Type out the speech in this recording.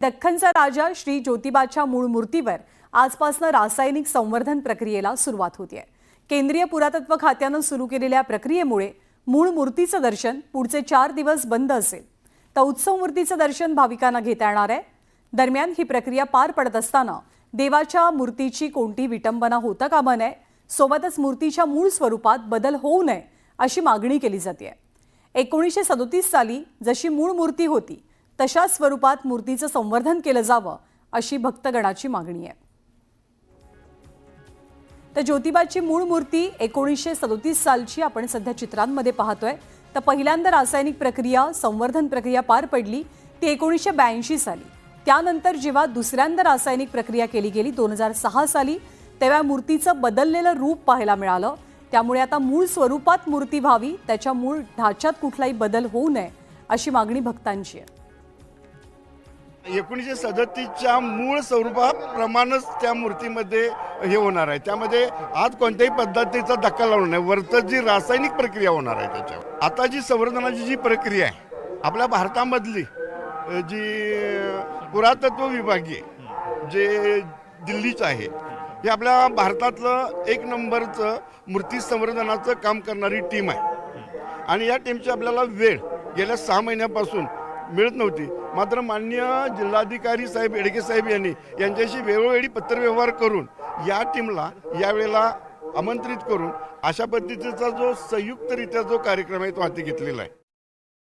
दख्खनचा राजा श्री ज्योतिबाच्या मूळ मूर्तीवर आजपासून रासायनिक संवर्धन प्रक्रियेला सुरुवात होतीये। केंद्रीय पुरातत्व खात्याने सुरू केलेल्या प्रक्रियेमुळे मूळ मूर्तीचं दर्शन पुढचे 4 दिवस बंद असेल, तर उत्सव मूर्तीचं दर्शन भाविकांना घेता येणार आहे। दरम्यान ही प्रक्रिया पार पडत असताना देवाच्या मूर्तीची कोणती विटंबना होता कामा नये, सोबतच मूर्तीच्या मूळ स्वरूपात बदल होऊ नये अशी मागणी केली जाते। 1937 साली जशी मूळ मूर्ती होती तशाच स्वरूपात मूर्तीचं संवर्धन केलं जावं अशी भक्तगणाची मागणी आहे। तर ज्योतिबाची मूळ मूर्ती 1937 सालची आपण सध्या चित्रांमध्ये पाहतोय। तर पहिल्यांदा रासायनिक प्रक्रिया संवर्धन प्रक्रिया पार पडली ती 1982 साली। त्यानंतर जेव्हा दुसऱ्यांदा रासायनिक प्रक्रिया केली गेली 2006 साली, तेव्हा मूर्तीचं बदललेलं रूप पाहायला मिळालं। त्यामुळे आता मूळ स्वरूपात मूर्ती व्हावी, त्याच्या मूळ ढाच्यात कुठलाही बदल होऊ नये अशी मागणी भक्तांची आहे। 1937च्या मूळ स्वरूपाप्रमाणेच त्या मूर्तीमध्ये हे होणार आहे। त्यामध्ये आज कोणत्याही पद्धतीचा धक्का लावणार नाही, वरती जी रासायनिक प्रक्रिया होणार आहे त्याच्यावर। आता जी संवर्धनाची जी प्रक्रिया आहे आपल्या भारतामधली जी पुरातत्व विभागीय जे दिल्लीचं आहे, हे आपल्या भारतातलं 1 नंबरचं मूर्ती संवर्धनाचं काम करणारी टीम आहे। आणि या टीमची आपल्याला वेळ गेल्या 6 महिन्यापासून मिळत नव्हती। मात्र माननीय जिल्हाधिकारी साहेब येडगे साहेब यांच्याशी वेळोवेळी पत्रव्यवहार करून या टीमला यावेळेला आमंत्रित करून अशा पद्धतीचा जो संयुक्तरित्या जो कार्यक्रम आहे तो हाती घेतलेला आहे।